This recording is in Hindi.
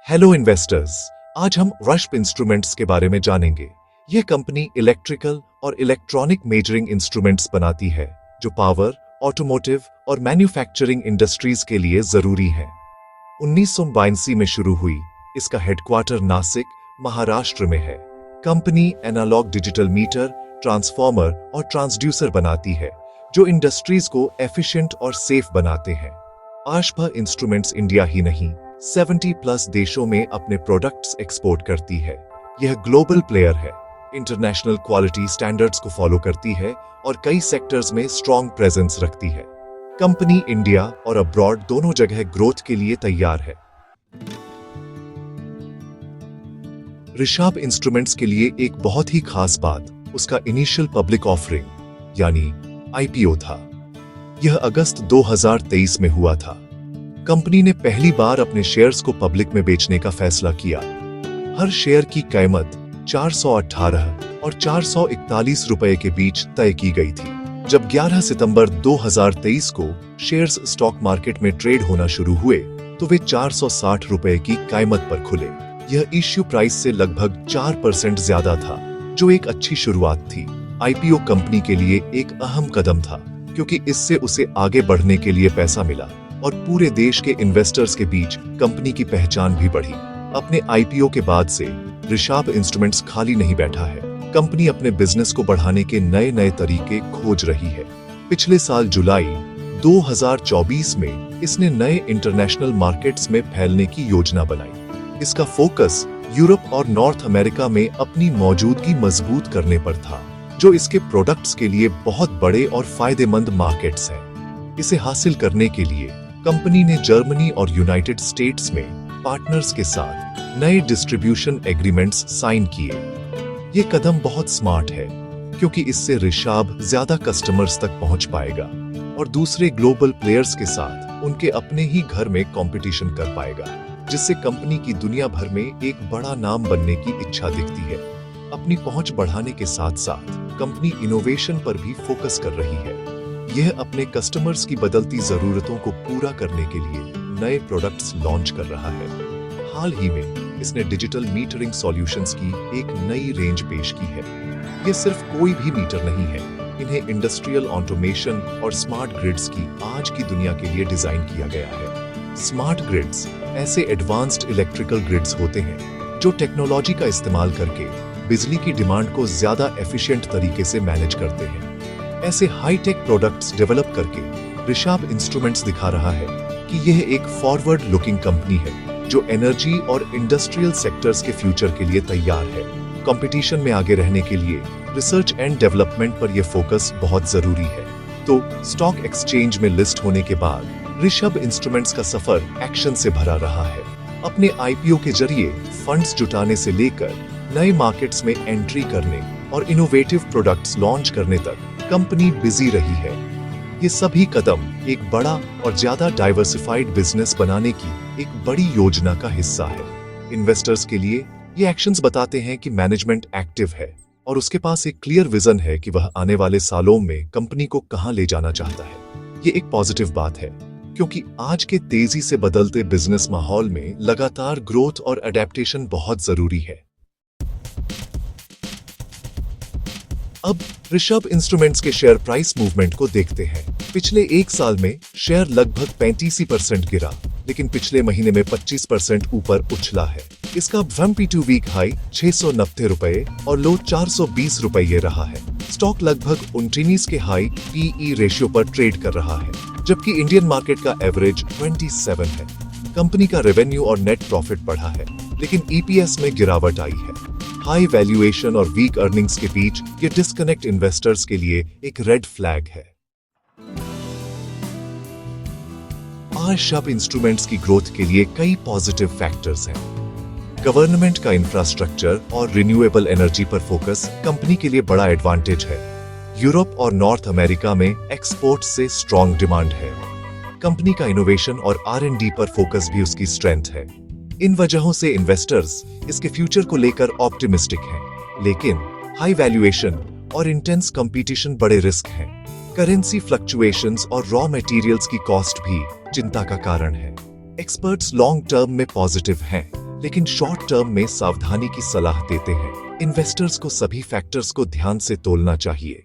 हेलो इन्वेस्टर्स, आज हम रश्प इंस्ट्रूमेंट्स के बारे में जानेंगे। यह कंपनी इलेक्ट्रिकल और इलेक्ट्रॉनिक मेजरिंग इंस्ट्रूमेंट्स बनाती है जो पावर, ऑटोमोटिव और मैन्युफैक्चरिंग इंडस्ट्रीज के लिए जरूरी है। 1982 में शुरू हुई, इसका हेडक्वार्टर नासिक, महाराष्ट्र में है। Company analogue digital meter, transformer और ट्रांसड्यूसर बनाती है जो इंडस्ट्रीज को एफिशिएंट और सेफ बनाते हैं। रश्प इंस्ट्रूमेंट्स इंडिया ही नहीं, 70+ देशों में अपने प्रोडक्ट्स एक्सपोर्ट करती है। यह ग्लोबल प्लेयर है, इंटरनेशनल क्वालिटी स्टैंडर्ड्स को फॉलो करती है और कई सेक्टर्स में स्ट्रॉन्ग प्रेजेंस रखती है। कंपनी इंडिया और अब्रॉड दोनों जगह ग्रोथ के लिए तैयार है। रश्प इंस्ट्रूमेंट्स के लिए एक बहुत ही खास बात उसका इनिशियल पब्लिक ऑफरिंग यानी आईपीओ था। यह अगस्त 2023 में हुआ था। कंपनी ने पहली बार अपने शेयर्स को पब्लिक में बेचने का फैसला किया। हर शेयर की कीमत 418 और 441 रुपए के बीच तय की गई थी। जब 11 सितंबर 2023 को शेयर्स स्टॉक मार्केट में ट्रेड होना शुरू हुए तो वे 460 रुपए की कीमत पर खुले। यह इश्यू प्राइस से लगभग 4% ज्यादा था, जो एक अच्छी शुरुआत थी। आईपीओ कंपनी के लिए एक अहम कदम था क्योंकि इससे उसे आगे बढ़ने के लिए पैसा मिला और पूरे देश के इन्वेस्टर्स के बीच कंपनी की पहचान भी बढ़ी। अपने आईपीओ के बाद से रश्प इंस्ट्रूमेंट्स खाली नहीं बैठा है। कंपनी अपने बिजनेस को बढ़ाने के नए नए तरीके खोज रही है। पिछले साल जुलाई 2024 में इसने नए इंटरनेशनल मार्केट्स में फैलने की योजना बनाई। इसका फोकस यूरोप और नॉर्थ अमेरिका में अपनी मौजूदगी मजबूत करने पर था, जो इसके प्रोडक्ट्स के लिए बहुत बड़े और फायदेमंद मार्केट्स हैं। इसे हासिल करने के लिए कंपनी ने जर्मनी और यूनाइटेड स्टेट्स में पार्टनर्स के साथ नए डिस्ट्रीब्यूशन एग्रीमेंट्स साइन किए। ये कदम बहुत स्मार्ट है क्योंकि इससे रश्प ज्यादा कस्टमर्स तक पहुंच पाएगा और दूसरे ग्लोबल प्लेयर्स के साथ उनके अपने ही घर में कंपटीशन कर पाएगा, जिससे कंपनी की दुनिया भर में एक बड़ा नाम बनने की इच्छा दिखती है। अपनी पहुंच बढ़ाने के साथ साथ कंपनी इनोवेशन पर भी फोकस कर रही है। यह अपने कस्टमर्स की बदलती जरूरतों को पूरा करने के लिए नए प्रोडक्ट्स लॉन्च कर रहा है। हाल ही में इसने डिजिटल मीटरिंग सॉल्यूशंस की एक नई रेंज पेश की है। यह सिर्फ कोई भी मीटर नहीं है, इन्हें इंडस्ट्रियल ऑटोमेशन और स्मार्ट ग्रिड्स की आज की दुनिया के लिए डिजाइन किया गया है। स्मार्ट ग्रिड्स ऐसे एडवांस्ड इलेक्ट्रिकल ग्रिड्स होते हैं जो टेक्नोलॉजी का इस्तेमाल करके बिजली की डिमांड को ज्यादा एफिशिएंट तरीके से मैनेज करते हैं। ऐसे हाईटेक प्रोडक्ट्स डेवलप करके रश्प इंस्ट्रूमेंट्स दिखा रहा है कि यह एक फॉरवर्ड लुकिंग कंपनी है जो एनर्जी और इंडस्ट्रियल सेक्टर्स के फ्यूचर के लिए तैयार है। कंपटीशन में आगे रहने के लिए रिसर्च एंड डेवलपमेंट पर यह फोकस बहुत जरूरी है। तो स्टॉक एक्सचेंज में लिस्ट होने के बाद रश्प इंस्ट्रूमेंट्स का सफर एक्शन से भरा रहा है। अपने आईपीओ के जरिए फंड्स जुटाने से लेकर नए मार्केट्स में एंट्री करने और इनोवेटिव प्रोडक्ट्स लॉन्च करने तक कंपनी बिजी रही है। ये सभी कदम एक बड़ा और ज्यादा डाइवर्सिफाइड बिजनेस बनाने की एक बड़ी योजना का हिस्सा है। इन्वेस्टर्स के लिए ये एक्शंस बताते हैं कि मैनेजमेंट एक्टिव है और उसके पास एक क्लियर विजन है कि वह आने वाले सालों में कंपनी को कहां ले जाना चाहता है। ये एक पॉजिटिव बात है क्योंकि आज के तेजी से बदलते बिजनेस माहौल में लगातार ग्रोथ और अडेप्टेशन बहुत जरूरी है। अब रश्प इंस्ट्रूमेंट्स के शेयर प्राइस मूवमेंट को देखते हैं। पिछले एक साल में शेयर लगभग 35% गिरा, लेकिन पिछले महीने में 25% ऊपर उछला है। इसका 1P2 वीक हाई 690 रुपए और लो 420 रुपये रहा है। स्टॉक लगभग 19 के हाई PE रेशियो पर ट्रेड कर रहा है, जबकि इंडियन मार्केट का एवरेज 27 है। कंपनी का रेवेन्यू और नेट प्रॉफिट बढ़ा है, लेकिन EPS में गिरावट आई है। हाई वैल्यूएशन और वीक अर्निंग्स के बीच ये डिस्कनेक्ट इन्वेस्टर्स के लिए एक रेड फ्लैग है। रश्प इंस्ट्रूमेंट्स की ग्रोथ के लिए कई पॉजिटिव फैक्टर्स हैं। गवर्नमेंट का इंफ्रास्ट्रक्चर और रिन्यूएबल एनर्जी पर फोकस कंपनी के लिए बड़ा एडवांटेज है। यूरोप और नॉर्थ अमेरिका में एक्सपोर्ट से स्ट्रॉन्ग डिमांड है। कंपनी का इनोवेशन और R&D पर फोकस भी उसकी स्ट्रेंथ है। इन वजहों से इन्वेस्टर्स इसके फ्यूचर को लेकर ऑप्टिमिस्टिक हैं, लेकिन हाई वैल्यूएशन और इंटेंस कंपटीशन बड़े रिस्क हैं। करेंसी फ्लक्चुएशंस और रॉ मटेरियल्स की कॉस्ट भी चिंता का कारण है। एक्सपर्ट्स लॉन्ग टर्म में पॉजिटिव हैं, लेकिन शॉर्ट टर्म में सावधानी की सलाह देते हैं। इन्वेस्टर्स को सभी फैक्टर्स को ध्यान से तोलना चाहिए।